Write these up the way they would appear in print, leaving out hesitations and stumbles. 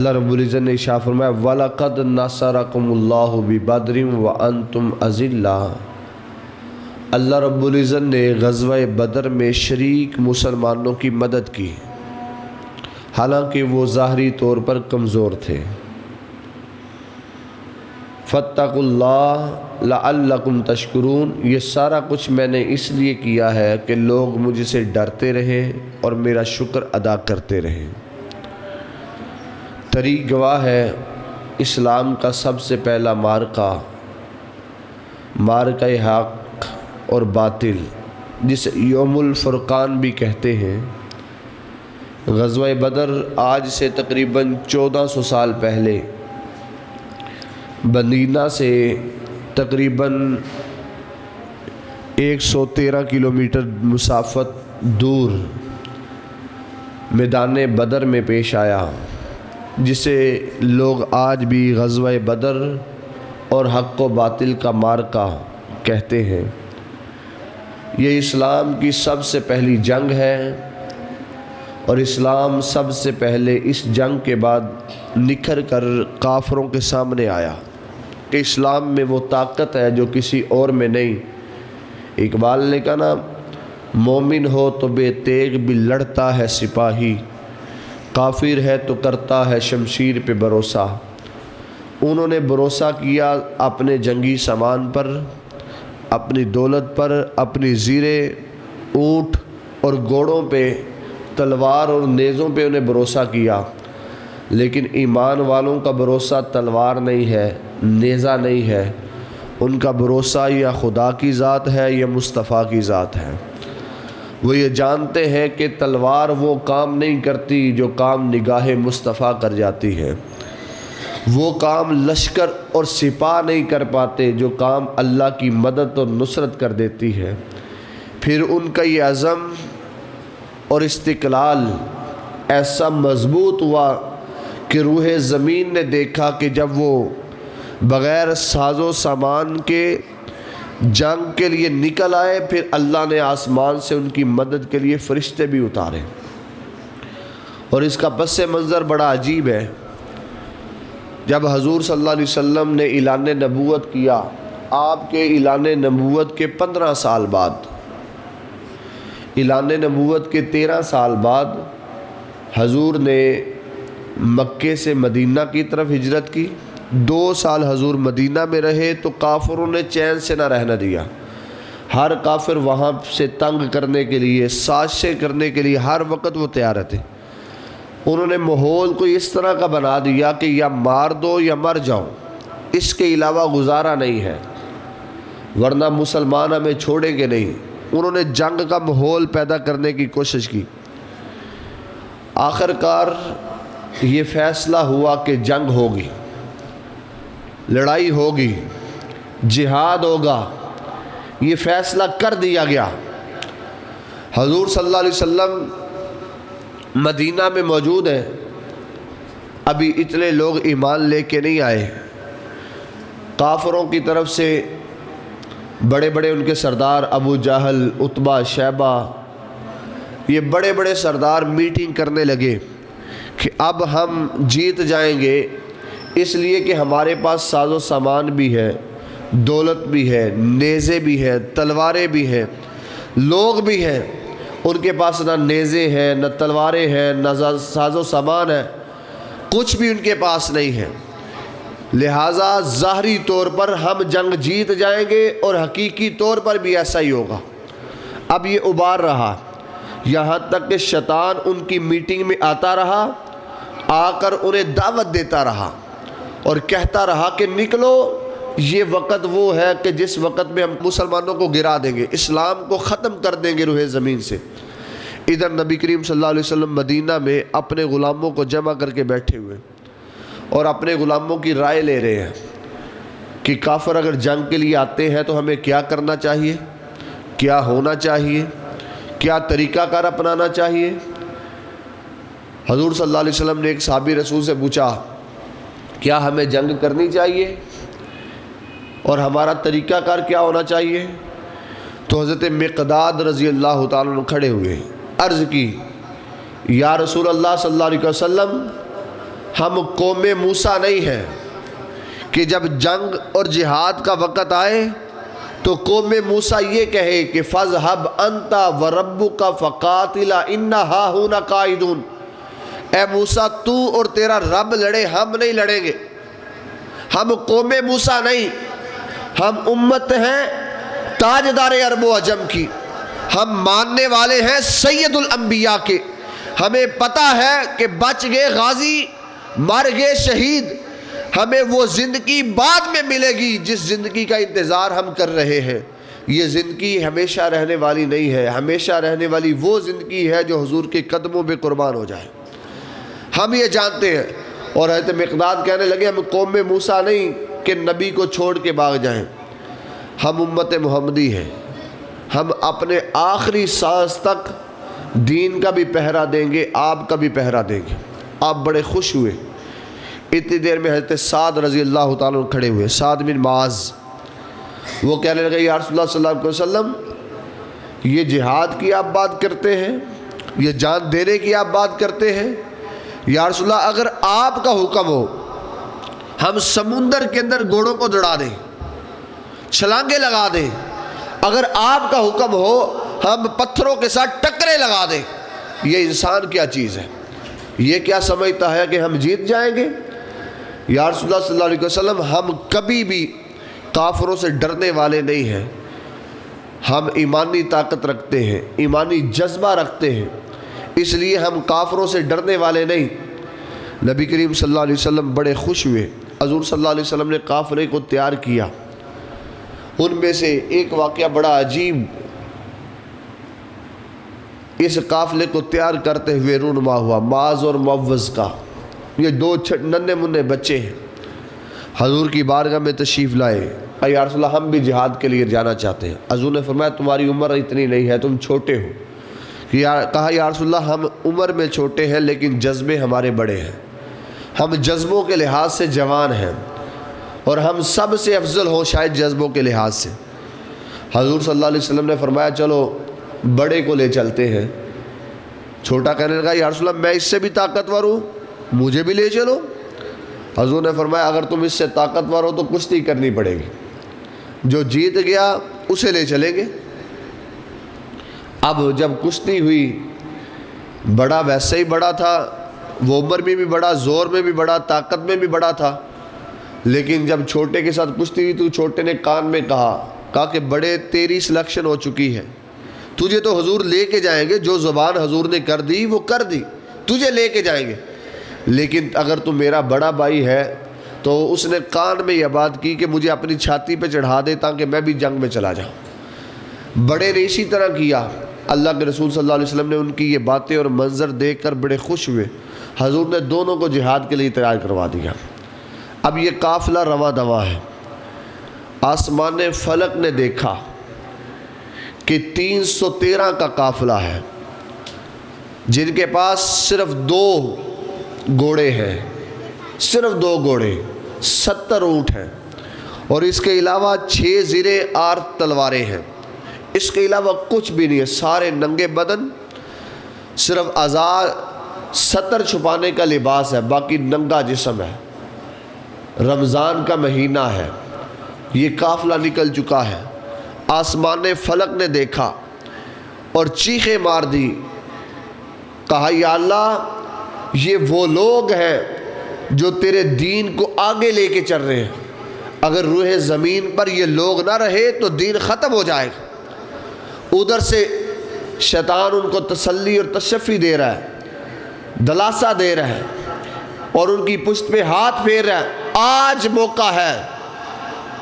اللہ رب العزت نے ارشاد فرمایا وَلَقَدْ نَصَرَكُمُ اللَّهُ بِبَدْرٍ وَأَنْتُمْ أَذِلَّةٌ۔ اللہ رب العزت نے غزوہ بدر میں شریک مسلمانوں کی مدد کی، حالانکہ وہ ظاہری طور پر کمزور تھے۔ فَاتَّقُوا اللَّهَ لَعَلَّكُمْ تَشْكُرُونَ، یہ سارا کچھ میں نے اس لیے کیا ہے کہ لوگ مجھ سے ڈرتے رہیں اور میرا شکر ادا کرتے رہیں۔ تاریخ گواہ ہے اسلام کا سب سے پہلا مارکہ حق اور باطل، جسے یوم الفرقان بھی کہتے ہیں، غزوہ بدر آج سے تقریباً 1400 سال پہلے مدینہ سے تقریباً 113 کلومیٹر مسافت دور میدان بدر میں پیش آیا، جسے لوگ آج بھی غزوہ بدر اور حق و باطل کا مارکہ کہتے ہیں۔ یہ اسلام کی سب سے پہلی جنگ ہے، اور اسلام سب سے پہلے اس جنگ کے بعد نکھر کر کافروں کے سامنے آیا کہ اسلام میں وہ طاقت ہے جو کسی اور میں نہیں۔ اقبال نے کہا نا، مومن ہو تو بے تیغ بھی لڑتا ہے سپاہی، کافر ہے تو کرتا ہے شمشیر پہ بھروسہ۔ انہوں نے بھروسہ کیا اپنے جنگی سامان پر، اپنی دولت پر، اپنی زیریں، اونٹ اور گھوڑوں پہ، تلوار اور نیزوں پہ انہیں بھروسہ کیا، لیکن ایمان والوں کا بھروسہ تلوار نہیں ہے، نیزہ نہیں ہے، ان کا بھروسہ یا خدا کی ذات ہے یا مصطفیٰ کی ذات ہے۔ وہ یہ جانتے ہیں کہ تلوار وہ کام نہیں کرتی جو کام نگاہ مصطفیٰ کر جاتی ہے، وہ کام لشکر اور سپاہ نہیں کر پاتے جو کام اللہ کی مدد اور نصرت کر دیتی ہے۔ پھر ان کا یہ عزم اور استقلال ایسا مضبوط ہوا کہ روح زمین نے دیکھا کہ جب وہ بغیر ساز و سامان کے جنگ کے لیے نکل آئے، پھر اللہ نے آسمان سے ان کی مدد کے لیے فرشتے بھی اتارے۔ اور اس کا پس منظر بڑا عجیب ہے۔ جب حضور صلی اللہ علیہ وسلم نے اعلان نبوت کیا، آپ کے اعلان نبوت کے 15 سال بعد، اعلان نبوت کے 13 سال بعد حضور نے مکے سے مدینہ کی طرف ہجرت کی۔ 2 سال حضور مدینہ میں رہے تو کافروں نے چین سے نہ رہنا دیا۔ ہر کافر وہاں سے تنگ کرنے کے لیے، سازشیں کرنے کے لیے ہر وقت وہ تیار تھے۔ انہوں نے ماحول کو اس طرح کا بنا دیا کہ یا مار دو یا مر جاؤ، اس کے علاوہ گزارا نہیں ہے، ورنہ مسلمان ہمیں چھوڑیں گے نہیں۔ انہوں نے جنگ کا ماحول پیدا کرنے کی کوشش کی۔ آخر کار یہ فیصلہ ہوا کہ جنگ ہوگی، لڑائی ہوگی، جہاد ہوگا، یہ فیصلہ کر دیا گیا۔ حضور صلی اللہ علیہ وسلم مدینہ میں موجود ہیں، ابھی اتنے لوگ ایمان لے کے نہیں آئے۔ کافروں کی طرف سے بڑے بڑے ان کے سردار ابو جہل، عتبہ، شیبہ، یہ بڑے بڑے سردار میٹنگ کرنے لگے کہ اب ہم جیت جائیں گے، اس لیے کہ ہمارے پاس ساز و سامان بھی ہے، دولت بھی ہے، نیزے بھی ہیں، تلواریں بھی ہیں، لوگ بھی ہیں۔ ان کے پاس نہ نیزے ہیں، نہ تلواریں ہیں، نہ ساز و سامان ہے، کچھ بھی ان کے پاس نہیں ہے۔ لہٰذا ظاہری طور پر ہم جنگ جیت جائیں گے اور حقیقی طور پر بھی ایسا ہی ہوگا۔ اب یہ ابھار رہا، یہاں تک کہ شیطان ان کی میٹنگ میں آتا رہا، آ کر انہیں دعوت دیتا رہا اور کہتا رہا کہ نکلو، یہ وقت وہ ہے کہ جس وقت میں ہم مسلمانوں کو گرا دیں گے، اسلام کو ختم کر دیں گے روح زمین سے۔ ادھر نبی کریم صلی اللہ علیہ وسلم مدینہ میں اپنے غلاموں کو جمع کر کے بیٹھے ہوئے اور اپنے غلاموں کی رائے لے رہے ہیں کہ کافر اگر جنگ کے لیے آتے ہیں تو ہمیں کیا کرنا چاہیے، کیا ہونا چاہیے، کیا طریقہ کار اپنانا چاہیے۔ حضور صلی اللہ علیہ وسلم نے ایک صحابی رسول سے پوچھا، کیا ہمیں جنگ کرنی چاہیے اور ہمارا طریقہ کار کیا ہونا چاہیے؟ تو حضرت مقداد رضی اللہ تعالیٰ عنہ کھڑے ہوئے، عرض کی، یا رسول اللہ صلی اللہ علیہ وسلم، ہم قوم موسیٰ نہیں ہیں کہ جب جنگ اور جہاد کا وقت آئے تو قوم موسیٰ یہ کہے کہ فَاذْهَبْ أَنْتَ وَرَبُّكَ فَقَاتِلَا إِنَّا هَاهُنَا قَاعِدُونَ، اے موسیٰ تو اور تیرا رب لڑے، ہم نہیں لڑیں گے۔ ہم قوم موسیٰ نہیں، ہم امت ہیں تاجدار عرب و عجم کی، ہم ماننے والے ہیں سید الانبیاء کے۔ ہمیں پتہ ہے کہ بچ گئے غازی، مر گئے شہید، ہمیں وہ زندگی بعد میں ملے گی جس زندگی کا انتظار ہم کر رہے ہیں۔ یہ زندگی ہمیشہ رہنے والی نہیں ہے، ہمیشہ رہنے والی وہ زندگی ہے جو حضور کے قدموں پہ قربان ہو جائے، ہم یہ جانتے ہیں۔ اور حضرت مقداد کہنے لگے ہم قوم موسیٰ نہیں کہ نبی کو چھوڑ کے بھاگ جائیں، ہم امت محمدی ہیں، ہم اپنے آخری سانس تک دین کا بھی پہرا دیں گے، آپ کا بھی پہرا دیں گے۔ آپ بڑے خوش ہوئے۔ اتنی دیر میں حضرت سعد رضی اللہ تعالیٰ کھڑے ہوئے، سعد بن معاذ، وہ کہنے لگے یا رسول اللہ صلی اللہ علیہ وسلم یہ جہاد کی آپ بات کرتے ہیں، یہ جان دینے کی آپ بات کرتے ہیں، یا رسول اللہ اگر آپ کا حکم ہو ہم سمندر کے اندر گھوڑوں کو دوڑا دیں، چھلانگیں لگا دیں، اگر آپ کا حکم ہو ہم پتھروں کے ساتھ ٹکرے لگا دیں، یہ انسان کیا چیز ہے؟ یہ کیا سمجھتا ہے کہ ہم جیت جائیں گے؟ یا رسول اللہ صلی اللہ علیہ وسلم ہم کبھی بھی کافروں سے ڈرنے والے نہیں ہیں، ہم ایمانی طاقت رکھتے ہیں، ایمانی جذبہ رکھتے ہیں، اس لیے ہم کافروں سے ڈرنے والے نہیں۔ نبی کریم صلی اللہ علیہ وسلم بڑے خوش ہوئے۔ حضور صلی اللہ علیہ وسلم نے قافلے کو تیار کیا۔ ان میں سے ایک واقعہ بڑا عجیب اس قافلے کو تیار کرتے ہوئے رونما ہوا، معاذ اور معوذ کا۔ یہ دو ننھے منھے بچے ہیں، حضور کی بارگاہ میں تشریف لائے، یا رسول اللہ ہم بھی جہاد کے لیے جانا چاہتے ہیں۔ حضور نے فرمایا تمہاری عمر اتنی نہیں ہے، تم چھوٹے ہو۔ کہا یا رسول اللہ ہم عمر میں چھوٹے ہیں لیکن جذبے ہمارے بڑے ہیں، ہم جذبوں کے لحاظ سے جوان ہیں اور ہم سب سے افضل ہوں شاید جذبوں کے لحاظ سے۔ حضور صلی اللہ علیہ وسلم نے فرمایا چلو بڑے کو لے چلتے ہیں۔ چھوٹا کہنے لگا یا رسول اللہ میں اس سے بھی طاقتور ہوں، مجھے بھی لے چلو۔ حضور نے فرمایا اگر تم اس سے طاقتور ہو تو کشتی کرنی پڑے گی، جو جیت گیا اسے لے چلیں گے۔ اب جب کشتی ہوئی، بڑا ویسے ہی بڑا تھا، وہ عمر میں بھی بڑا، زور میں بھی بڑا، طاقت میں بھی بڑا تھا، لیکن جب چھوٹے کے ساتھ کشتی ہوئی تو چھوٹے نے کان میں کہا کہ بڑے تیری سلیکشن ہو چکی ہے، تجھے تو حضور لے کے جائیں گے، جو زبان حضور نے کر دی وہ کر دی، تجھے لے کے جائیں گے، لیکن اگر تو میرا بڑا بھائی ہے۔ تو اس نے کان میں یہ بات کی کہ مجھے اپنی چھاتی پہ چڑھا دے تاکہ میں بھی جنگ میں چلا جاؤں۔ بڑے نے اسی طرح کیا۔ اللہ کے رسول صلی اللہ علیہ وسلم نے ان کی یہ باتیں اور منظر دیکھ کر بڑے خوش ہوئے۔ حضور نے دونوں کو جہاد کے لیے تیار کروا دیا۔ اب یہ قافلہ رواں دواں ہے۔ آسمان فلک نے دیکھا کہ 313 کا قافلہ ہے، جن کے پاس صرف 2 گھوڑے ہیں، صرف 2 گھوڑے، 70 اونٹ ہیں، اور اس کے علاوہ 6 زرے آر تلواریں ہیں۔ اس کے علاوہ کچھ بھی نہیں ہے، سارے ننگے بدن، صرف ازار ستر چھپانے کا لباس ہے، باقی ننگا جسم ہے۔ رمضان کا مہینہ ہے، یہ قافلہ نکل چکا ہے۔ آسمان فلک نے دیکھا اور چیخیں مار دی، کہا یا اللہ یہ وہ لوگ ہیں جو تیرے دین کو آگے لے کے چل رہے ہیں، اگر روح زمین پر یہ لوگ نہ رہے تو دین ختم ہو جائے گا۔ ادھر سے شیطان ان کو تسلی اور تشفی دے رہا ہے، دلاسا دے رہا ہے، اور ان کی پشت پہ ہاتھ پھیر رہا ہے، آج موقع ہے۔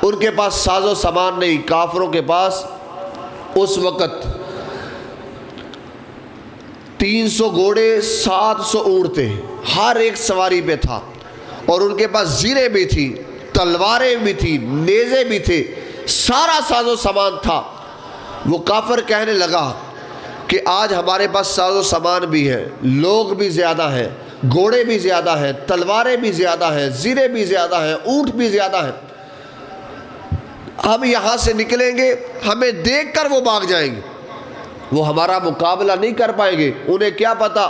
ان کے پاس ساز و سامان نہیں، کافروں کے پاس اس وقت 300 گھوڑے، 700 اونٹ تھے، ہر ایک سواری پہ تھا، اور ان کے پاس زیریں بھی تھی، تلواریں بھی تھی، نیزے بھی تھے، سارا ساز و سامان تھا۔ وہ کافر کہنے لگا کہ آج ہمارے پاس ساز و سامان بھی ہے، لوگ بھی زیادہ ہیں، گھوڑے بھی زیادہ ہیں، تلواریں بھی زیادہ ہیں، زیریں بھی زیادہ ہیں، اونٹ بھی زیادہ ہیں، ہم یہاں سے نکلیں گے، ہمیں دیکھ کر وہ بھاگ جائیں گے، وہ ہمارا مقابلہ نہیں کر پائیں گے۔ انہیں کیا پتا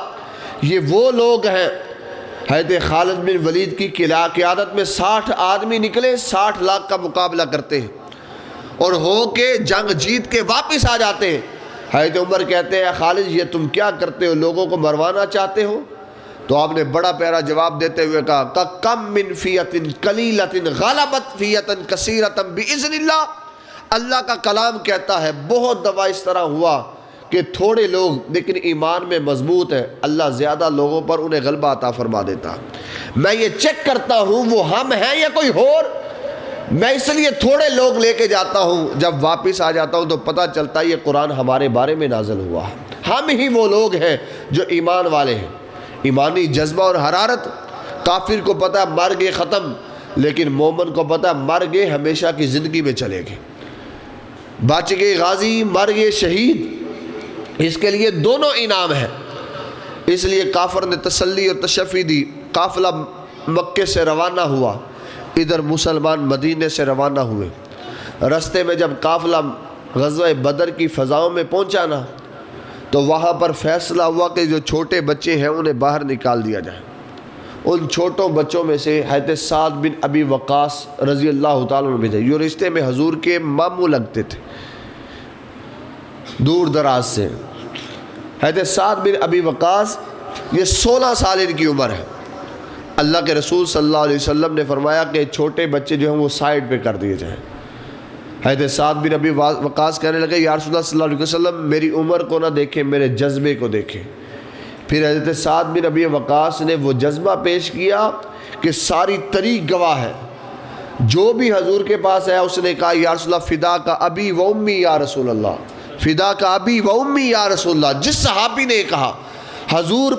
یہ وہ لوگ ہیں حضرت خالد بن ولید کی قیادت میں 60 آدمی نکلے، 60 لاکھ کا مقابلہ کرتے ہیں اور ہو کے جنگ جیت کے واپس آ جاتے ہیں۔ حضرت عمر کہتے ہیں خالد یہ تم کیا کرتے ہو، لوگوں کو مروانا چاہتے ہو؟ تو آپ نے بڑا پیارا جواب دیتے ہوئے کہا کم من فیۃ قلیلۃ غلبت فیۃ کثیرۃ باذن اللہ۔ اللہ کا کلام کہتا ہے بہت دفعہ اس طرح ہوا کہ تھوڑے لوگ لیکن ایمان میں مضبوط ہے، اللہ زیادہ لوگوں پر انہیں غلبہ عطا فرما دیتا۔ میں یہ چیک کرتا ہوں وہ ہم ہیں یا کوئی اور، میں اس لیے تھوڑے لوگ لے کے جاتا ہوں، جب واپس آ جاتا ہوں تو پتہ چلتا ہے یہ قرآن ہمارے بارے میں نازل ہوا ہے، ہم ہی وہ لوگ ہیں جو ایمان والے ہیں۔ ایمانی جذبہ اور حرارت، کافر کو پتہ ہے مر گئے ختم، لیکن مومن کو پتہ ہے مر گئے ہمیشہ کی زندگی میں چلے گئے، بچ گئے غازی مر گئے شہید، اس کے لیے دونوں انعام ہیں۔ اس لیے کافر نے تسلی اور تشفی دی، قافلہ مکے سے روانہ ہوا، ادھر مسلمان مدینے سے روانہ ہوئے۔ رستے میں جب قافلہ غزوہ بدر کی فضاؤں میں پہنچا نا تو وہاں پر فیصلہ ہوا کہ جو چھوٹے بچے ہیں انہیں باہر نکال دیا جائے۔ ان چھوٹوں بچوں میں سے حضرت سعد بن ابی وقاص رضی اللہ تعالیٰ عنہ بھی تھے، جو رشتے میں حضور کے ماموں لگتے تھے دور دراز سے۔ حضرت سعد بن ابی وقاص یہ 16 سال ان کی عمر ہے۔ اللہ کے رسول صلی اللہ علیہ وسلم نے فرمایا کہ چھوٹے بچے جو ہیں وہ سائڈ پہ کر دیے جائیں۔ حضرت سعد بن ابی وقاص کہنے لگے یا رسول اللہ صلی اللہ علیہ وسلم میری عمر کو نہ دیکھیں، میرے جذبے کو دیکھیں۔ پھر حضرت سعد بن ابی وقاص نے وہ جذبہ پیش کیا کہ ساری تاریخ گواہ ہے، جو بھی حضور کے پاس آیا اس نے کہا یا رسول اللہ فدا کا ابی و امی یا رسول اللہ، فدا کا ابی و امی یا رسول اللہ۔ جس صحابی نے کہا حضور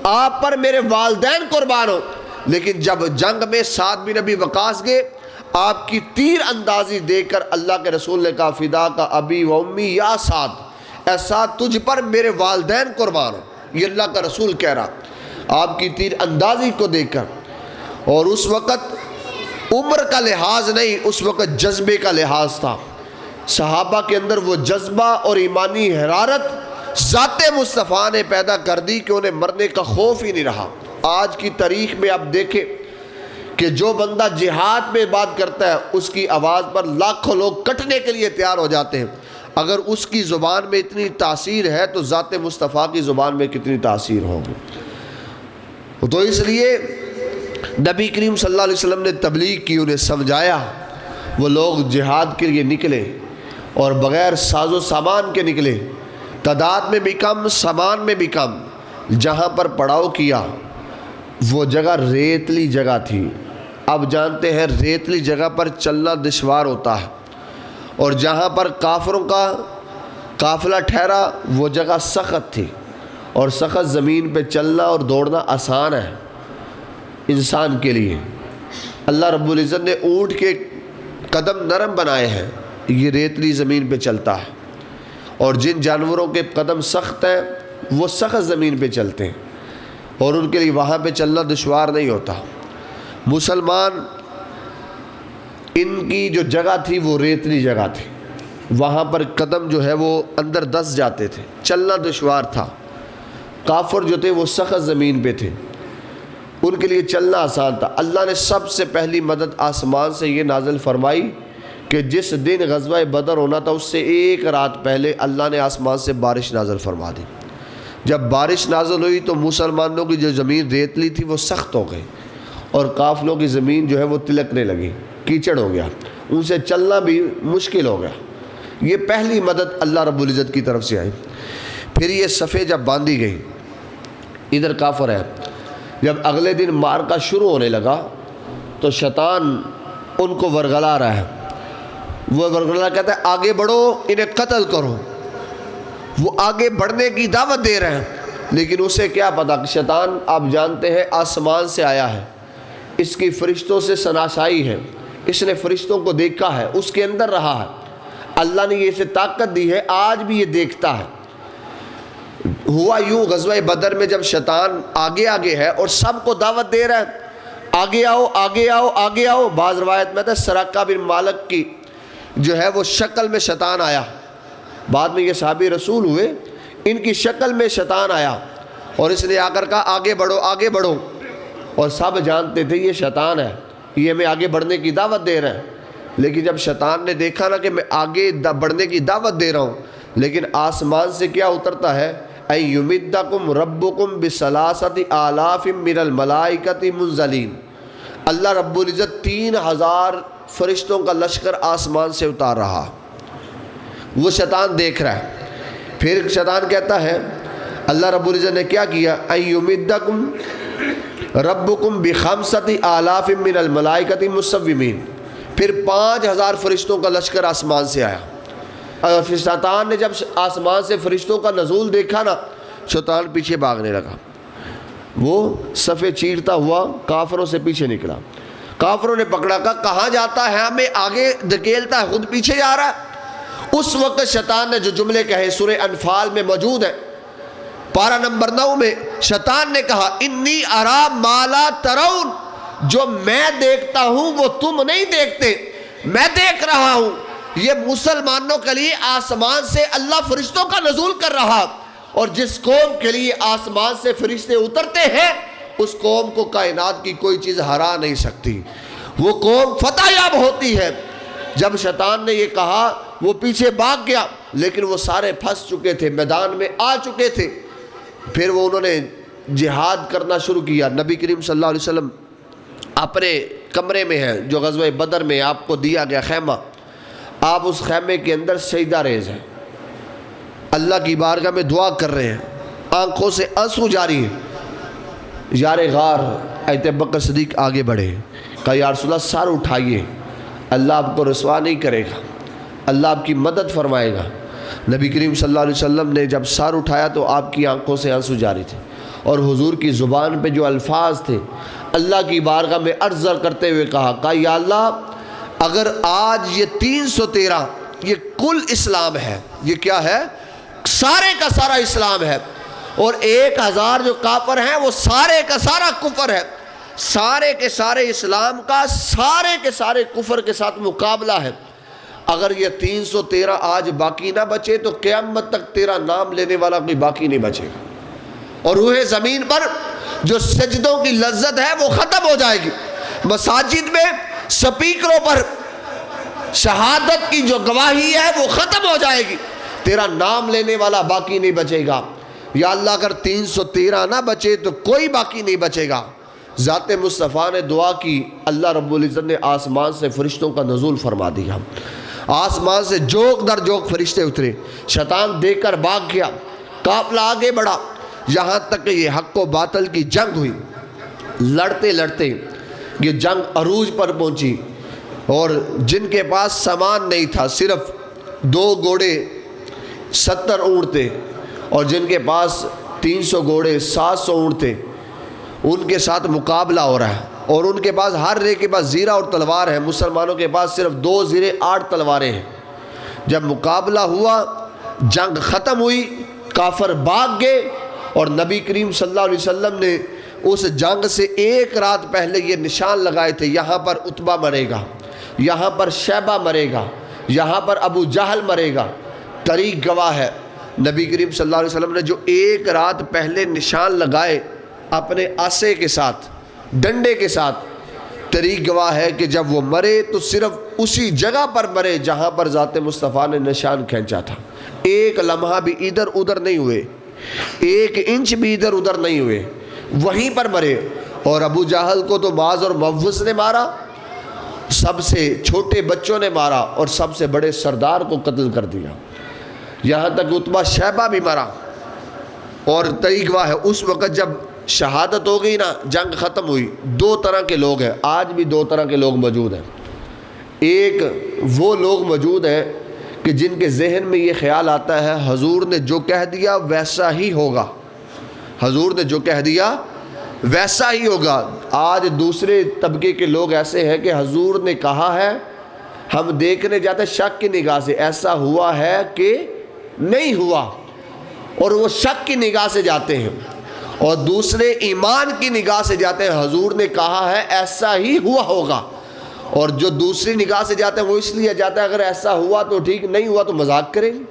آپ پر میرے والدین قربان ہو، لیکن جب جنگ میں سعد بن ابی وقاص گئے آپ کی تیر اندازی دیکھ کر اللہ کے رسول نے کہا فدا کا ابی و امی یا سعد، اے سعد تجھ پر میرے والدین قربان ہو، یہ اللہ کا رسول کہہ رہا آپ کی تیر اندازی کو دیکھ کر۔ اور اس وقت عمر کا لحاظ نہیں، اس وقت جذبے کا لحاظ تھا۔ صحابہ کے اندر وہ جذبہ اور ایمانی حرارت ذات مصطفیٰ نے پیدا کر دی کہ انہیں مرنے کا خوف ہی نہیں رہا۔ آج کی تاریخ میں آپ دیکھیں کہ جو بندہ جہاد میں بات کرتا ہے اس کی آواز پر لاکھوں لوگ کٹنے کے لیے تیار ہو جاتے ہیں۔ اگر اس کی زبان میں اتنی تاثیر ہے تو ذات مصطفیٰ کی زبان میں کتنی تاثیر ہوگی۔ تو اس لیے نبی کریم صلی اللہ علیہ وسلم نے تبلیغ کی، انہیں سمجھایا۔ وہ لوگ جہاد کے لیے نکلے اور بغیر ساز و سامان کے نکلے، تعداد میں بھی کم، سامان میں بھی کم۔ جہاں پر پڑاؤ کیا وہ جگہ ریتلی جگہ تھی۔ اب جانتے ہیں ریتلی جگہ پر چلنا دشوار ہوتا ہے، اور جہاں پر کافروں کا قافلہ ٹھہرا وہ جگہ سخت تھی، اور سخت زمین پہ چلنا اور دوڑنا آسان ہے انسان کے لیے۔ اللہ رب العزت نے اونٹ کے قدم نرم بنائے ہیں، یہ ریتلی زمین پہ چلتا ہے، اور جن جانوروں کے قدم سخت ہیں وہ سخت زمین پہ چلتے ہیں، اور ان کے لیے وہاں پہ چلنا دشوار نہیں ہوتا۔ مسلمان ان کی جو جگہ تھی وہ ریتلی جگہ تھی، وہاں پر قدم جو ہے وہ اندر دس جاتے تھے، چلنا دشوار تھا۔ کافر جو تھے وہ سخت زمین پہ تھے، ان کے لیے چلنا آسان تھا۔ اللہ نے سب سے پہلی مدد آسمان سے یہ نازل فرمائی کہ جس دن غزوہ بدر ہونا تھا اس سے ایک رات پہلے اللہ نے آسمان سے بارش نازل فرما دی۔ جب بارش نازل ہوئی تو مسلمانوں کی جو زمین ریتلی تھی وہ سخت ہو گئی، اور قافلوں کی زمین جو ہے وہ تلکنے لگی، کیچڑ ہو گیا، ان سے چلنا بھی مشکل ہو گیا۔ یہ پہلی مدد اللہ رب العزت کی طرف سے آئی۔ پھر یہ صفیں جب باندھی گئی، ادھر کافر ہے، جب اگلے دن معرکہ شروع ہونے لگا تو شیطان ان کو ورغلا رہا ہے۔ وہ ورغلا کہتا ہے آگے بڑھو، انہیں قتل کرو۔ وہ آگے بڑھنے کی دعوت دے رہے ہیں، لیکن اسے کیا پتا کہ شیطان آپ جانتے ہیں آسمان سے آیا ہے، اس کی فرشتوں سے شناسائی ہے، اس نے فرشتوں کو دیکھا ہے، اس کے اندر رہا ہے، اللہ نے یہ اسے طاقت دی ہے، آج بھی یہ دیکھتا ہے۔ ہوا یوں غزوہ بدر میں جب شیطان آگے آگے ہے اور سب کو دعوت دے رہا ہے آگے آؤ آگے آؤ آگے آؤ، بعض روایت میں تھا سراقہ بن مالک کی جو ہے وہ شکل میں شیطان آیا، بعد میں یہ صحابی رسول ہوئے، ان کی شکل میں شیطان آیا اور اس نے آ کر کہا آگے بڑھو آگے بڑھو۔ اور سب جانتے تھے یہ شیطان ہے، یہ ہمیں آگے بڑھنے کی دعوت دے رہا ہے۔ لیکن جب شیطان نے دیکھا نا کہ میں آگے بڑھنے کی دعوت دے رہا ہوں، لیکن آسمان سے کیا اترتا ہے، اَن یمدکم ربکم بثلاثۃ آلاف من الملائکۃ منزلین، اللہ رب العزت 3000 فرشتوں کا لشکر آسمان سے اتار رہا، وہ شیطان دیکھ رہا ہے۔ پھر شیطان کہتا ہے اللہ رب العزت نے کیا کیا، اَن یمدکم ربکم بخمسۃ آلاف من الملائکۃ مسومین، پھر 5000 فرشتوں کا لشکر آسمان سے آیا۔ اور پھر شیطان نے جب آسمان سے فرشتوں کا نزول دیکھا نا، شیطان پیچھے بھاگنے لگا، وہ صفے چیرتا ہوا کافروں سے پیچھے نکلا۔ کافروں نے پکڑا، کہاں جاتا ہے، ہمیں آگے دھکیلتا ہے، خود پیچھے جا رہا ہے۔ اس وقت شیطان نے جو جملے کہے سورہ انفال میں موجود ہیں، پارہ نمبر 9 میں شیطان نے کہا انی ارا ما لا ترون، جو میں دیکھتا ہوں وہ تم نہیں دیکھتے، میں دیکھ رہا ہوں۔ یہ مسلمانوں کے لیے آسمان سے اللہ فرشتوں کا نزول کر رہا، اور جس قوم کے لیے آسمان سے فرشتے اترتے ہیں اس قوم کو کائنات کی کوئی چیز ہرا نہیں سکتی، وہ قوم فتح یاب ہوتی ہے۔ جب شیطان نے یہ کہا وہ پیچھے بھاگ گیا، لیکن وہ سارے پھنس چکے تھے، میدان میں آ چکے تھے۔ پھر وہ انہوں نے جہاد کرنا شروع کیا۔ نبی کریم صلی اللہ علیہ وسلم اپنے کمرے میں ہیں جو غزوہ بدر میں آپ کو دیا گیا خیمہ، آپ اس خیمے کے اندر سجدہ ریز ہیں، اللہ کی بارگاہ میں دعا کر رہے ہیں، آنکھوں سے آنسو جاری ہیں۔ یار غار حضرت ابوبکر صدیق آگے بڑھے، کہا یا رسول اللہ سر اٹھائیے، اللہ آپ کو رسوا نہیں کرے گا، اللہ آپ کی مدد فرمائے گا۔ نبی کریم صلی اللہ علیہ وسلم نے جب سر اٹھایا تو آپ کی آنکھوں سے آنسو جاری تھے، اور حضور کی زبان پہ جو الفاظ تھے اللہ کی بارگاہ میں عرض کرتے ہوئے کہا یا اللہ اگر آج یہ 313 یہ کل اسلام ہے، یہ کیا ہے، سارے کا سارا اسلام ہے، اور 1000 جو کافر ہیں وہ سارے کا سارا کفر ہے، سارے کے سارے اسلام کا سارے کے سارے کفر کے ساتھ مقابلہ ہے، اگر یہ 313 آج باقی نہ بچے تو قیامت تک تیرا نام لینے والا کوئی باقی نہیں بچے گا، اور روح زمین پر جو سجدوں کی لذت ہے وہ ختم ہو جائے گی، مساجد میں سپیکروں پر شہادت کی جو گواہی ہے وہ ختم ہو جائے گی، تیرا نام لینے والا باقی نہیں بچے گا۔ یا اللہ اگر 313 نہ بچے تو کوئی باقی نہیں بچے گا۔ ذات مصطفیٰ نے دعا کی، اللہ رب العزت نے آسمان سے فرشتوں کا نزول فرما دیا، آسمان سے جوک در جوک فرشتے اترے، شیطان دیکھ کر بھاگ گیا، قافلہ آگے بڑھا، یہاں تک کہ یہ حق و باطل کی جنگ ہوئی، لڑتے لڑتے یہ جنگ عروج پر پہنچی، اور جن کے پاس سامان نہیں تھا، صرف 2 گھوڑے 70 اونٹ تھے، اور جن کے پاس 300 گھوڑے 700 اونٹ تھے، ان کے ساتھ مقابلہ ہو رہا ہے، اور ان کے پاس ہر ایک کے پاس زیرہ اور تلوار ہے، مسلمانوں کے پاس صرف 2 زیرے 8 تلواریں ہیں۔ جب مقابلہ ہوا، جنگ ختم ہوئی، کافر بھاگ گئے، اور نبی کریم صلی اللہ علیہ وسلم نے اس جنگ سے 1 رات پہلے یہ نشان لگائے تھے، یہاں پر عتبہ مرے گا، یہاں پر شیبہ مرے گا، یہاں پر ابو جہل مرے گا۔ تاریخ گواہ ہے، نبی کریم صلی اللہ علیہ وسلم نے جو 1 رات پہلے نشان لگائے اپنے عصے کے ساتھ، ڈنڈے کے ساتھ، تاریخ گواہ ہے کہ جب وہ مرے تو صرف اسی جگہ پر مرے جہاں پر ذات مصطفیٰ نے نشان کھینچا تھا، 1 لمحہ بھی ادھر ادھر نہیں ہوئے، 1 انچ بھی ادھر ادھر نہیں ہوئے، وہیں پر مرے۔ اور ابو جہل کو تو معاذ اور موس نے مارا، سب سے چھوٹے بچوں نے مارا، اور سب سے بڑے سردار کو قتل کر دیا، یہاں تک عتبہ شیبہ بھی مرا۔ اور تاریخ گواہ ہے اس وقت جب شہادت ہو گئی نا، جنگ ختم ہوئی، 2 طرح کے لوگ ہیں، آج بھی 2 طرح کے لوگ موجود ہیں۔ ایک وہ لوگ موجود ہیں کہ جن کے ذہن میں یہ خیال آتا ہے حضور نے جو کہہ دیا ویسا ہی ہوگا، حضور نے جو کہہ دیا ویسا ہی ہوگا۔ آج دوسرے طبقے کے لوگ ایسے ہیں کہ حضور نے کہا ہے، ہم دیکھنے جاتے شک کی نگاہ سے ایسا ہوا ہے کہ نہیں ہوا، اور وہ شک کی نگاہ سے جاتے ہیں، اور دوسرے ایمان کی نگاہ سے جاتے ہیں، حضور نے کہا ہے ایسا ہی ہوا ہوگا، اور جو دوسری نگاہ سے جاتے ہیں وہ اس لیے جاتا ہے اگر ایسا ہوا تو ٹھیک، نہیں ہوا تو مذاق کریں گے۔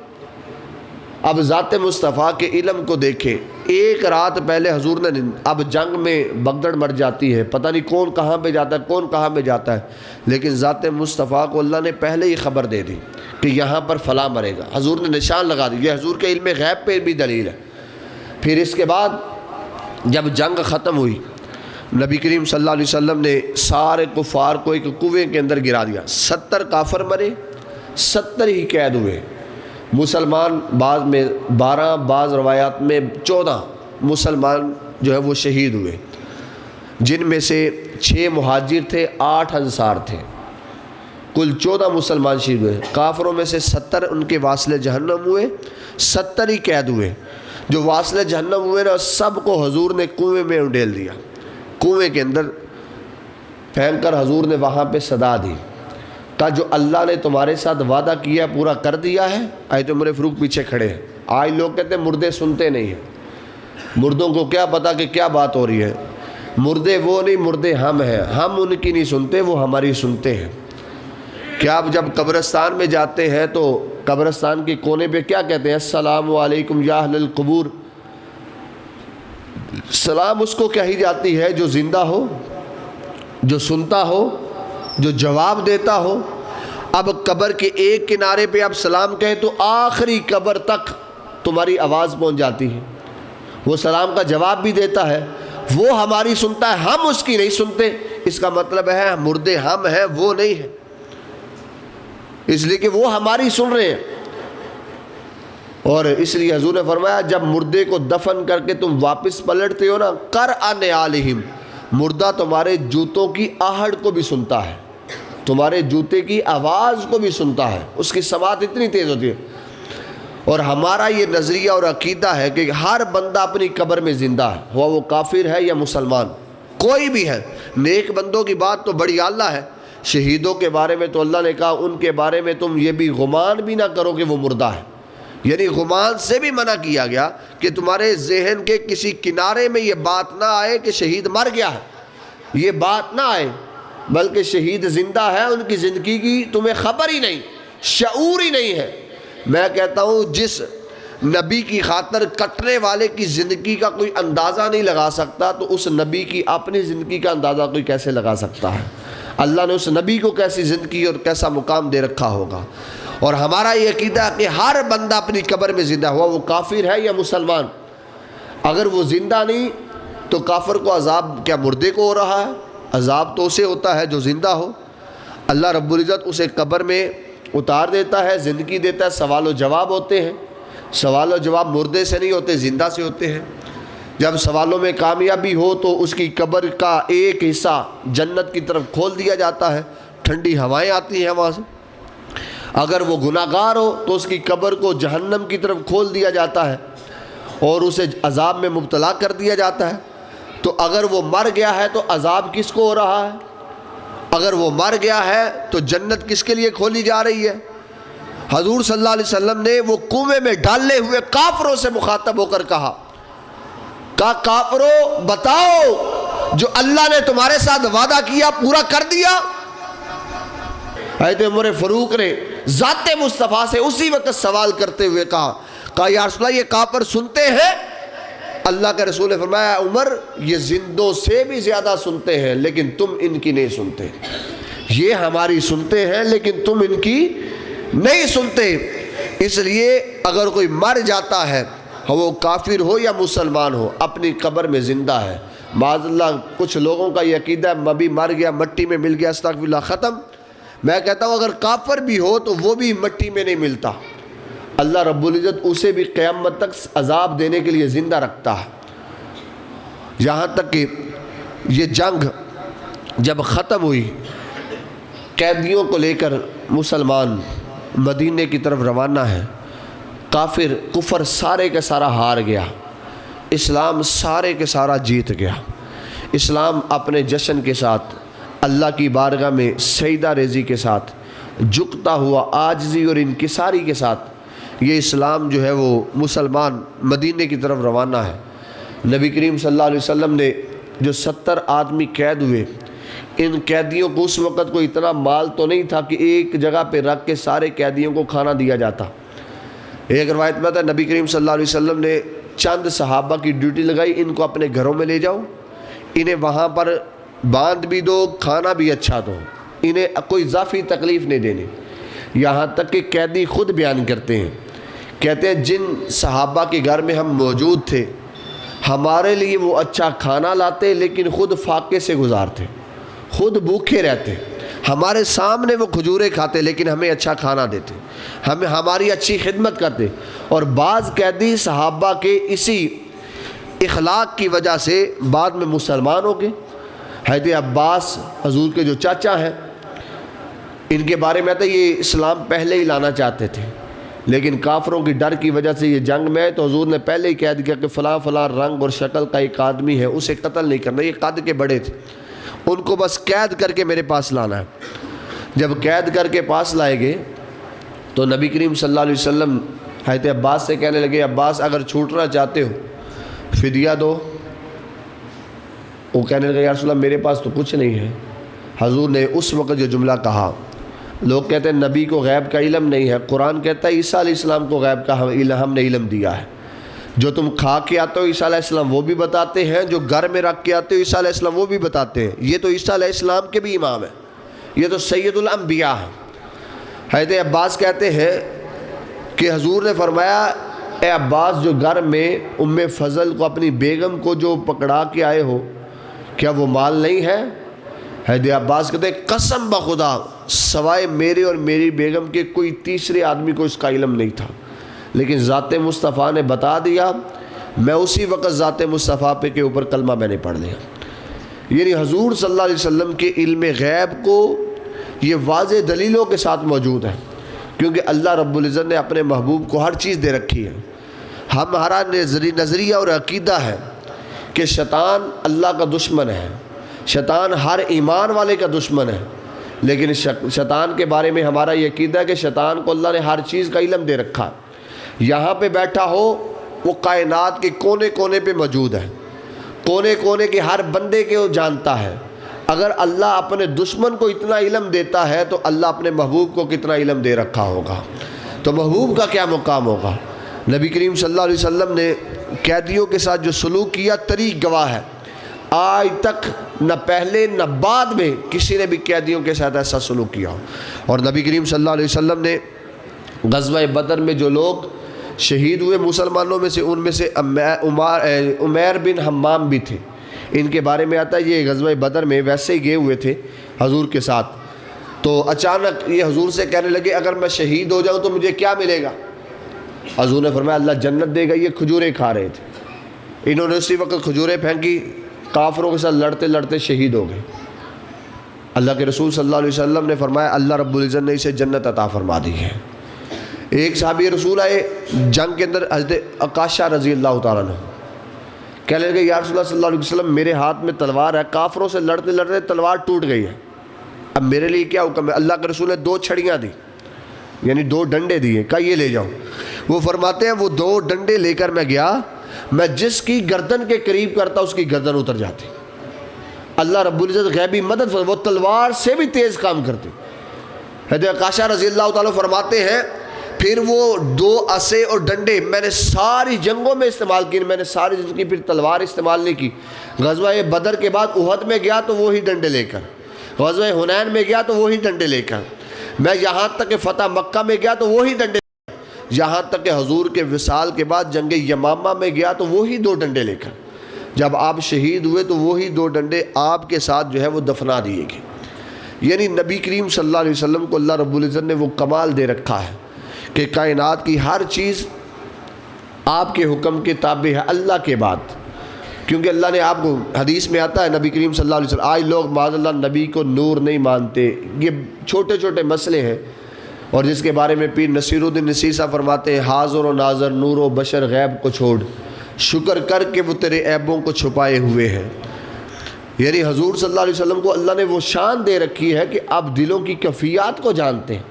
اب ذات مصطفیٰ کے علم کو دیکھیں، ایک رات پہلے حضور نے، اب جنگ میں بگدڑ مر جاتی ہے، پتہ نہیں کون کہاں پہ جاتا ہے، کون کہاں پہ جاتا ہے، لیکن ذات مصطفیٰ کو اللہ نے پہلے ہی خبر دے دی کہ یہاں پر فلاں مرے گا، حضور نے نشان لگا دی۔ یہ حضور کے علم غیب پہ بھی دلیل ہے۔ پھر اس کے بعد جب جنگ ختم ہوئی، نبی کریم صلی اللہ علیہ وسلم نے سارے کفار کو ایک کنویں کے اندر گرا دیا، 70 کافر مرے، 70 ہی قید ہوئے، مسلمان بعض میں 12، بعض روایات میں 14 مسلمان جو ہے وہ شہید ہوئے، جن میں سے 6 مہاجر تھے، 8 انصار تھے، کل 14 مسلمان شہید ہوئے۔ کافروں میں سے 70 ان کے واصل جہنم ہوئے، 70 ہی قید ہوئے۔ جو واصل جہنم ہوئے نا، سب کو حضور نے کنویں میں ڈال دیا، کنویں کے اندر پھینک کر حضور نے وہاں پہ صدا دی، کہا جو اللہ نے تمہارے ساتھ وعدہ کیا پورا کر دیا ہے۔ آیت عمر فاروق پیچھے کھڑے ہیں۔ آج لوگ کہتے ہیں مردے سنتے نہیں ہیں، مردوں کو کیا پتا کہ کیا بات ہو رہی ہے، مردے وہ نہیں، مردے ہم ہیں، ہم ان کی نہیں سنتے، وہ ہماری سنتے ہیں۔ کیا آپ جب قبرستان میں جاتے ہیں تو قبرستان کے کونے پہ کیا کہتے ہیں؟ السلام علیکم یا اہل القبور۔ سلام اس کو کہی جاتی ہے جو زندہ ہو، جو سنتا ہو، جو جواب دیتا ہو۔ اب قبر کے ایک کنارے پہ آپ سلام کہیں تو آخری قبر تک تمہاری آواز پہنچ جاتی ہے، وہ سلام کا جواب بھی دیتا ہے، وہ ہماری سنتا ہے، ہم اس کی نہیں سنتے۔ اس کا مطلب ہے مردے ہم ہیں، وہ نہیں ہیں، اس لیے کہ وہ ہماری سن رہے ہیں۔ اور اس لیے حضور نے فرمایا جب مردے کو دفن کر کے تم واپس پلٹتے ہو نا، قرأ نعالہم، مردہ تمہارے جوتوں کی آہٹ کو بھی سنتا ہے، تمہارے جوتے کی آواز کو بھی سنتا ہے، اس کی سماعت اتنی تیز ہوتی ہے۔ اور ہمارا یہ نظریہ اور عقیدہ ہے کہ ہر بندہ اپنی قبر میں زندہ ہے، ہوا وہ کافر ہے یا مسلمان، کوئی بھی ہے۔ نیک بندوں کی بات تو بڑی اعلیٰ ہے، شہیدوں کے بارے میں تو اللہ نے کہا ان کے بارے میں تم یہ بھی گمان بھی نہ کرو کہ وہ مردہ ہے، یعنی گمان سے بھی منع کیا گیا کہ تمہارے ذہن کے کسی کنارے میں یہ بات نہ آئے کہ شہید مر گیا ہے، یہ بات نہ آئے، بلکہ شہید زندہ ہے، ان کی زندگی کی تمہیں خبر ہی نہیں، شعور ہی نہیں ہے۔ میں کہتا ہوں جس نبی کی خاطر کٹنے والے کی زندگی کا کوئی اندازہ نہیں لگا سکتا، تو اس نبی کی اپنی زندگی کا اندازہ کوئی کیسے لگا سکتا ہے؟ اللہ نے اس نبی کو کیسی زندگی اور کیسا مقام دے رکھا ہوگا۔ اور ہمارا یہ عقیدہ ہے کہ ہر بندہ اپنی قبر میں زندہ ہوا، وہ کافر ہے یا مسلمان۔ اگر وہ زندہ نہیں تو کافر کو عذاب کیا مردے کو ہو رہا ہے؟ عذاب تو اسے ہوتا ہے جو زندہ ہو۔ اللہ رب العزت اسے قبر میں اتار دیتا ہے، زندگی دیتا ہے، سوال و جواب ہوتے ہیں، سوال و جواب مردے سے نہیں ہوتے، زندہ سے ہوتے ہیں۔ جب سوالوں میں کامیابی ہو تو اس کی قبر کا ایک حصہ جنت کی طرف کھول دیا جاتا ہے، ٹھنڈی ہوائیں آتی ہیں وہاں سے۔ اگر وہ گناہ گار ہو تو اس کی قبر کو جہنم کی طرف کھول دیا جاتا ہے اور اسے عذاب میں مبتلا کر دیا جاتا ہے۔ تو اگر وہ مر گیا ہے تو عذاب کس کو ہو رہا ہے؟ اگر وہ مر گیا ہے تو جنت کس کے لیے کھولی جا رہی ہے؟ حضور صلی اللہ علیہ وسلم نے وہ کنویں میں ڈالے ہوئے کافروں سے مخاطب ہو کر کہا کافروں بتاؤ جو اللہ نے تمہارے ساتھ وعدہ کیا پورا کر دیا؟ حضرت عمر فاروق نے ذات مصطفیٰ سے اسی وقت سوال کرتے ہوئے کہا یا رسول اللہ یہ کافر سنتے ہیں؟ اللہ کے رسول نے فرمایا عمر یہ زندوں سے بھی زیادہ سنتے ہیں لیکن تم ان کی نہیں سنتے، یہ ہماری سنتے ہیں لیکن تم ان کی نہیں سنتے۔ اس لیے اگر کوئی مر جاتا ہے وہ کافر ہو یا مسلمان ہو اپنی قبر میں زندہ ہے۔ معاذ اللہ کچھ لوگوں کا یہ عقیدہ ہے ابھی مر گیا مٹی میں مل گیا استغفر اللہ ختم۔ میں کہتا ہوں اگر کافر بھی ہو تو وہ بھی مٹی میں نہیں ملتا، اللہ رب العزت اسے بھی قیامت تک عذاب دینے کے لیے زندہ رکھتا ہے۔ یہاں تک کہ یہ جنگ جب ختم ہوئی قیدیوں کو لے کر مسلمان مدینے کی طرف روانہ ہے، کافر کفر سارے کا سارا ہار گیا، اسلام سارے کے سارا جیت گیا۔ اسلام اپنے جشن کے ساتھ اللہ کی بارگاہ میں سجدہ ریزی کے ساتھ جھکتا ہوا عاجزی اور انکساری کے ساتھ یہ اسلام جو ہے وہ مسلمان مدینے کی طرف روانہ ہے۔ نبی کریم صلی اللہ علیہ وسلم نے جو 70 آدمی قید ہوئے، ان قیدیوں کو اس وقت کوئی اتنا مال تو نہیں تھا کہ ایک جگہ پہ رکھ کے سارے قیدیوں کو کھانا دیا جاتا، ایک روایت میں آتا ہے نبی کریم صلی اللہ علیہ وسلم نے چند صحابہ کی ڈیوٹی لگائی، ان کو اپنے گھروں میں لے جاؤ، انہیں وہاں پر باندھ بھی دو، کھانا بھی اچھا دو، انہیں کوئی اضافی تکلیف نہیں دینی۔ یہاں تک کہ قیدی خود بیان کرتے ہیں، کہتے ہیں جن صحابہ کے گھر میں ہم موجود تھے ہمارے لیے وہ اچھا کھانا لاتے لیکن خود فاقے سے گزارتے، خود بھوکے رہتے، ہمارے سامنے وہ کھجوریں کھاتے لیکن ہمیں اچھا کھانا دیتے، ہماری اچھی خدمت کرتے۔ اور بعض قیدی صحابہ کے اسی اخلاق کی وجہ سے بعد میں مسلمان ہو گئے۔ حضرت عباس حضور کے جو چاچا ہیں، ان کے بارے میں آتا ہے یہ اسلام پہلے ہی لانا چاہتے تھے لیکن کافروں کی ڈر کی وجہ سے یہ جنگ میں تو حضور نے پہلے ہی قید کیا کہ فلاں فلاں رنگ اور شکل کا ایک آدمی ہے، اسے قتل نہیں کرنا، یہ قد کے بڑے تھے، ان کو بس قید کر کے میرے پاس لانا ہے۔ جب قید کر کے پاس لائے گئے تو نبی کریم صلی اللہ علیہ وسلم حضرت عباس سے کہنے لگے عباس اگر چھوٹنا چاہتے ہو فدیہ دو۔ وہ کہنے لگے یا رسول اللہ میرے پاس تو کچھ نہیں ہے۔ حضور نے اس وقت جو جملہ کہا، لوگ کہتے ہیں نبی کو غیب کا علم نہیں ہے، قرآن کہتا ہے عیسیٰ علیہ السلام کو غیب کا ہم نے علم دیا ہے، جو تم کھا کے آتے ہو عیسیٰ علیہ السلام وہ بھی بتاتے ہیں، جو گھر میں رکھ کے آتے ہو عیسیٰ علیہ السلام وہ بھی بتاتے ہیں، یہ تو عیسیٰ علیہ السلام کے بھی امام ہیں، یہ تو سید الانبیاء ہیں۔ حضرت عباس کہتے ہیں کہ حضور نے فرمایا اے عباس جو گھر میں ام فضل کو اپنی بیگم کو جو پکڑا کے آئے ہو کیا وہ مال نہیں ہے؟ حضرت عباس کہتے ہیں قسم بخدا سوائے میرے اور میری بیگم کے کوئی تیسرے آدمی کو اس کا علم نہیں تھا، لیکن ذات مصطفیٰ نے بتا دیا، میں اسی وقت ذات مصطفیٰ پہ کے اوپر کلمہ میں نے پڑھ لیا۔ یعنی حضور صلی اللہ علیہ وسلم کے علم غیب کو یہ واضح دلیلوں کے ساتھ موجود ہے، کیونکہ اللہ رب العزت نے اپنے محبوب کو ہر چیز دے رکھی ہے۔ ہمارا نظریہ اور عقیدہ ہے کہ شیطان اللہ کا دشمن ہے، شیطان ہر ایمان والے کا دشمن ہے، لیکن شیطان کے بارے میں ہمارا یہ عقیدہ ہے کہ شیطان کو اللہ نے ہر چیز کا علم دے رکھا ہے۔ یہاں پہ بیٹھا ہو وہ کائنات کے کونے کونے پہ موجود ہے، کونے کونے کے ہر بندے کے وہ جانتا ہے۔ اگر اللہ اپنے دشمن کو اتنا علم دیتا ہے تو اللہ اپنے محبوب کو کتنا علم دے رکھا ہوگا، تو محبوب کا کیا مقام ہوگا۔ نبی کریم صلی اللہ علیہ وسلم نے قیدیوں کے ساتھ جو سلوک کیا طریق گواہ ہے، آج تک نہ پہلے نہ بعد میں کسی نے بھی قیدیوں کے ساتھ ایسا سلوک کیا ہو۔ اور نبی کریم صلی اللہ علیہ وسلم نے غزوہ بدر میں جو لوگ شہید ہوئے مسلمانوں میں سے ان میں سے عمیر بن حمام بھی تھے، ان کے بارے میں آتا ہے یہ غزوہ بدر میں ویسے ہی گئے ہوئے تھے حضور کے ساتھ، تو اچانک یہ حضور سے کہنے لگے اگر میں شہید ہو جاؤں تو مجھے کیا ملے گا؟ حضور نے فرمایا اللہ جنت دے گا۔ یہ کھجوریں کھا رہے تھے، انہوں نے اسی وقت کھجوریں پھینکی، کافروں کے ساتھ لڑتے لڑتے شہید ہو گئے۔ اللہ کے رسول صلی اللہ علیہ وسلم نے فرمایا اللہ رب العزت نے اسے جنت عطا فرما دی ہے۔ ایک صحابی رسول آئے جنگ کے اندر، حضرت عکاشہ رضی اللہ تعالیٰ عنہ، کہنے لگے یا رسول اللہ صلی اللہ علیہ وسلم میرے ہاتھ میں تلوار ہے، کافروں سے لڑتے لڑتے تلوار ٹوٹ گئی ہے، اب میرے لیے کیا حکم ہے؟ اللہ کے رسول نے 2 چھڑیاں دی، یعنی 2 ڈنڈے دیے، کہا یہ لے جاؤ۔ وہ فرماتے ہیں وہ 2 ڈنڈے لے کر میں گیا، میں جس کی گردن کے قریب کرتا اس کی گردن اتر جاتی۔ اللہ رب العزت غیبی مدد، وہ تلوار سے بھی تیز کام کرتے۔ حضرت عکاشہ رضی اللہ تعالیٰ فرماتے ہیں پھر وہ 2 عصے اور ڈنڈے میں نے ساری جنگوں میں استعمال کی، میں نے ساری زندگی پھر تلوار استعمال نہیں کی۔ غزوہ بدر کے بعد احد میں گیا تو وہی ڈنڈے لے کر، غزوہ حنین میں گیا تو وہی ڈنڈے لے کر، میں یہاں تک کہ فتح مکہ میں گیا تو وہی ڈنڈے، یہاں تک کہ حضور کے وصال کے بعد جنگ یمامہ میں گیا تو وہی 2 ڈنڈے لے کر، جب آپ شہید ہوئے تو وہی 2 ڈنڈے آپ کے ساتھ جو ہے وہ دفنا دیے گئے۔ یعنی نبی کریم صلی اللہ علیہ وسلم کو اللہ رب العزت نے وہ کمال دے رکھا ہے کہ کائنات کی ہر چیز آپ کے حکم کے تابع ہے اللہ کے بعد، کیونکہ اللہ نے آپ کو، حدیث میں آتا ہے نبی کریم صلی اللہ علیہ وسلم، آج لوگ معاذ اللہ نبی کو نور نہیں مانتے، یہ چھوٹے چھوٹے مسئلے ہیں، اور جس کے بارے میں پیر نصیر الدین نصیر صاحب فرماتے ہیں حاضر و ناظر نور و بشر غیب کو چھوڑ، شکر کر کے وہ تیرے عیبوں کو چھپائے ہوئے ہیں۔ یعنی حضور صلی اللہ علیہ وسلم کو اللہ نے وہ شان دے رکھی ہے کہ آپ دلوں کی کیفیات کو جانتے ہیں،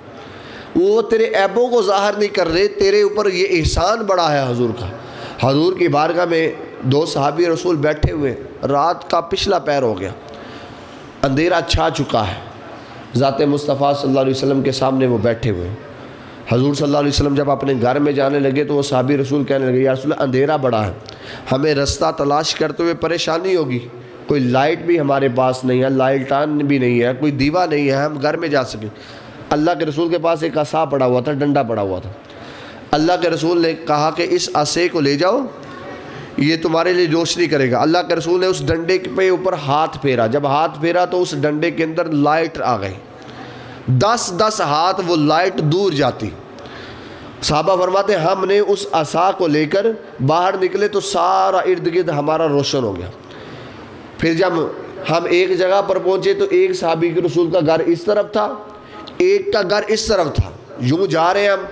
وہ تیرے عیبوں کو ظاہر نہیں کر رہے، تیرے اوپر یہ احسان بڑا ہے حضور کا۔ حضور کی بارگاہ میں 2 صحابی رسول بیٹھے ہوئے، رات کا پچھلا پہر ہو گیا، اندھیرا چھا چکا ہے، ذات مصطفیٰ صلی اللہ علیہ وسلم کے سامنے وہ بیٹھے ہوئے، حضور صلی اللہ علیہ وسلم جب اپنے گھر میں جانے لگے تو وہ صحابی رسول کہنے لگے یا رسول اللہ اندھیرا بڑا ہے، ہمیں رستہ تلاش کرتے ہوئے پریشانی ہوگی، کوئی لائٹ بھی ہمارے پاس نہیں ہے، لائٹان بھی نہیں ہے، کوئی دیوا نہیں ہے ہم گھر میں جا سکیں۔ اللہ کے رسول کے پاس ایک عصا پڑا ہوا تھا، ڈنڈا پڑا ہوا تھا۔ اللہ کے رسول نے کہا کہ اس عصے کو لے جاؤ، یہ تمہارے لیے روشنی کرے گا۔ اللہ کے رسول نے اس ڈنڈے پہ اوپر ہاتھ پھیرا، جب ہاتھ پھیرا تو اس ڈنڈے کے اندر لائٹ آ گئی، 10 ہاتھ وہ لائٹ دور جاتی۔ صحابہ فرماتے ہیں ہم نے اس عصا کو لے کر باہر نکلے تو سارا ارد گرد ہمارا روشن ہو گیا۔ پھر جب ہم ایک جگہ پر پہنچے تو ایک صحابی کے رسول کا گھر اس طرف تھا، ایک کا گھر اس طرف تھا، یوں جا رہے ہیں ہم،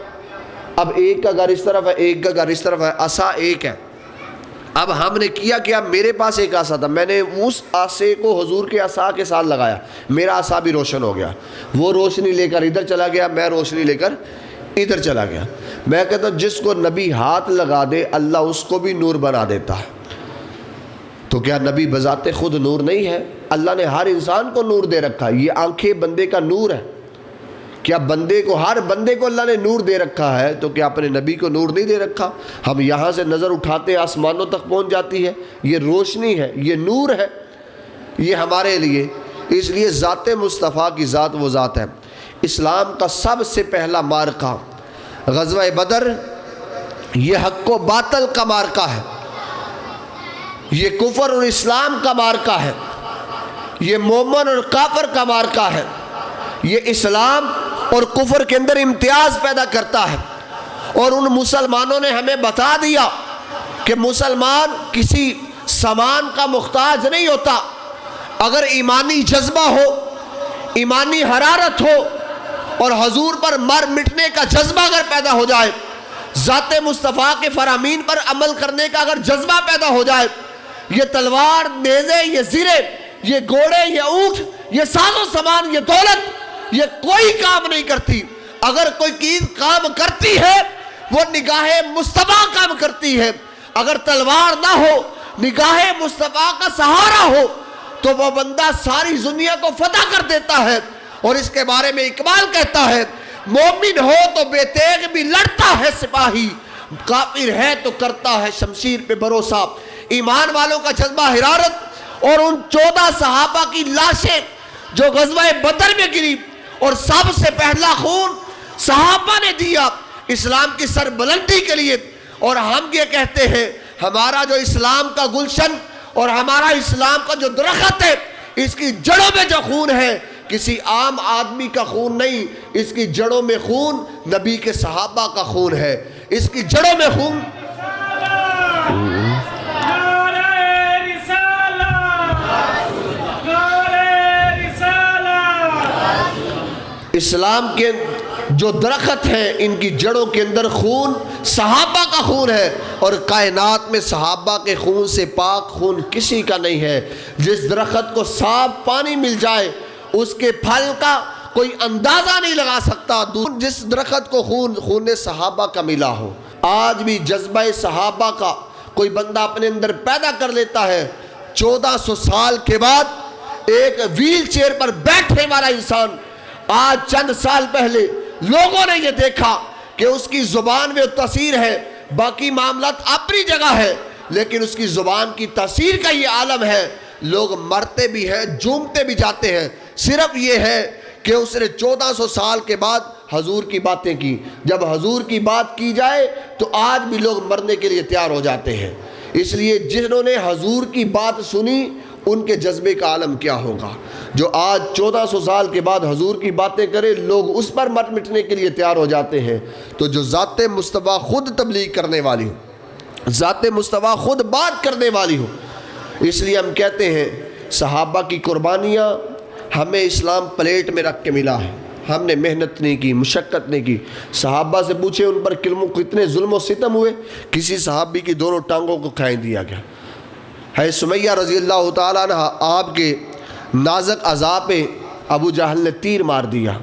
اب ایک کا گھر اس طرف ہے، ایک کا گھر اس طرف ہے، عصا ایک ہے۔ اب ہم نے کیا میرے پاس ایک عصا تھا، میں نے اس عصے کو حضور کے عصا کے ساتھ لگایا، میرا عصا بھی روشن ہو گیا، وہ روشنی لے کر ادھر چلا گیا، میں روشنی لے کر ادھر چلا گیا۔ میں کہتا ہوں جس کو نبی ہاتھ لگا دے اللہ اس کو بھی نور بنا دیتا ہے۔ تو کیا نبی بذات خود نور نہیں ہے؟ اللہ نے ہر انسان کو نور دے رکھا ہے، یہ آنکھیں بندے کا نور ہے۔ کیا ہر بندے کو اللہ نے نور دے رکھا ہے تو کیا اپنے نبی کو نور نہیں دے رکھا؟ ہم یہاں سے نظر اٹھاتے ہیں آسمانوں تک پہنچ جاتی ہے، یہ روشنی ہے، یہ نور ہے، یہ ہمارے لیے۔ اس لیے ذات مصطفیٰ کی ذات وہ ذات ہے۔ اسلام کا سب سے پہلا معرکہ غزوہ بدر، یہ حق و باطل کا معرکہ ہے، یہ کفر اور اسلام کا معرکہ ہے، یہ مومن اور کافر کا معرکہ ہے۔ یہ اسلام اور کفر کے اندر امتیاز پیدا کرتا ہے، اور ان مسلمانوں نے ہمیں بتا دیا کہ مسلمان کسی سامان کا محتاج نہیں ہوتا۔ اگر ایمانی جذبہ ہو، ایمانی حرارت ہو اور حضور پر مر مٹنے کا جذبہ اگر پیدا ہو جائے، ذات مصطفیٰ کے فرامین پر عمل کرنے کا اگر جذبہ پیدا ہو جائے، یہ تلوار، نیزے، یہ زرے، یہ گھوڑے، یہ اونٹ، یہ ساز و سامان، یہ دولت، یہ کوئی کام نہیں کرتی۔ اگر کوئی چیز کام کرتی ہے وہ نگاہ مصطفیٰ کام کرتی ہے۔ اگر تلوار نہ ہو، نگاہ مصطفیٰ کا سہارا ہو تو وہ بندہ ساری دنیا کو فتح کر دیتا ہے۔ اور اس کے بارے میں اقبال کہتا ہے مومن ہو تو بے تیغ بھی لڑتا ہے سپاہی، کافر ہے تو کرتا ہے شمشیر پہ بھروسہ۔ ایمان والوں کا جذبہ حرارت، اور ان 14 صحابہ کی لاشیں جو غزوہ بدر میں گری، اور سب سے پہلا خون صحابہ نے دیا اسلام کی سربلندی کے لیے۔ اور ہم یہ کہتے ہیں ہمارا جو اسلام کا گلشن اور ہمارا اسلام کا جو درخت ہے، اس کی جڑوں میں جو خون ہے کسی عام آدمی کا خون نہیں، اس کی جڑوں میں خون نبی کے صحابہ کا خون ہے، اس کی جڑوں میں خون اسلام کے جو درخت ہیں ان کی جڑوں کے اندر خون صحابہ کا خون ہے، اور کائنات میں صحابہ کے خون سے پاک خون کسی کا نہیں ہے۔ جس درخت کو صاف پانی مل جائے اس کے پھل کا کوئی اندازہ نہیں لگا سکتا، جس درخت کو خون صحابہ کا ملا ہو۔ آج بھی جذبہ صحابہ کا کوئی بندہ اپنے اندر پیدا کر لیتا ہے، 1400 سال کے بعد ایک ویل چیئر پر بیٹھنے والا انسان، آج چند سال پہلے لوگوں نے یہ دیکھا کہ اس کی زبان میں تاثیر ہے، باقی معاملات اپنی جگہ ہے، لیکن اس کی زبان کی تاثیر کا یہ عالم ہے۔ لوگ مرتے بھی ہیں، جھومتے بھی جاتے ہیں، صرف یہ ہے کہ اس نے 1400 سال کے بعد حضور کی باتیں کی۔ جب حضور کی بات کی جائے تو آج بھی لوگ مرنے کے لیے تیار ہو جاتے ہیں۔ اس لیے جنہوں نے حضور کی بات سنی ان کے جذبے کا عالم کیا ہوگا۔ جو آج 1400 سال کے بعد حضور کی باتیں کرے، لوگ اس پر مر مٹنے کے لیے تیار ہو جاتے ہیں۔ تو جو ذات مصطفیٰ خود تبلیغ کرنے والی ہو، ذات مصطفیٰ خود بات کرنے والی ہو، اس لیے ہم کہتے ہیں صحابہ کی قربانیاں ہمیں اسلام پلیٹ میں رکھ کے ملا ہے۔ ہم نے محنت نہیں کی، مشقت نہیں کی۔ صحابہ سے پوچھے ان پر کتنے ظلم و ستم ہوئے، کسی صحابی کی دونوں ٹانگوں کو کھائیں دیا گیا۔ ہے سمیہ رضی اللہ تعالیٰ عنہ، آپ کے نازک اعضاء پہ ابو جہل نے تیر مار دیا،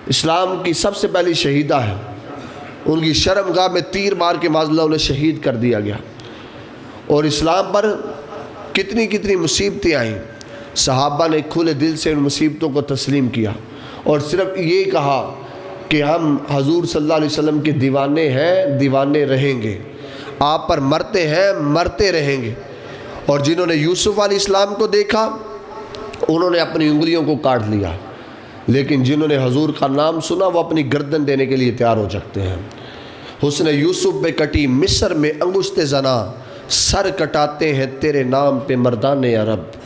اسلام کی سب سے پہلی شہیدہ ہے، ان کی شرمگاہ میں تیر مار کے معاذ اللہ انہیں شہید کر دیا گیا۔ اور اسلام پر کتنی کتنی مصیبتیں آئیں، صحابہ نے کھلے دل سے ان مصیبتوں کو تسلیم کیا، اور صرف یہ کہا کہ ہم حضور صلی اللہ علیہ وسلم کے دیوانے ہیں، دیوانے رہیں گے، آپ پر مرتے ہیں، مرتے رہیں گے۔ اور جنہوں نے یوسف علیہ السلام کو دیکھا انہوں نے اپنی انگلیوں کو کاٹ لیا، لیکن جنہوں نے حضور کا نام سنا وہ اپنی گردن دینے کے لیے تیار ہو سکتے ہیں۔ حسن یوسف پہ کٹی مصر میں انگشت زنا، سر کٹاتے ہیں تیرے نام پہ مردان عرب۔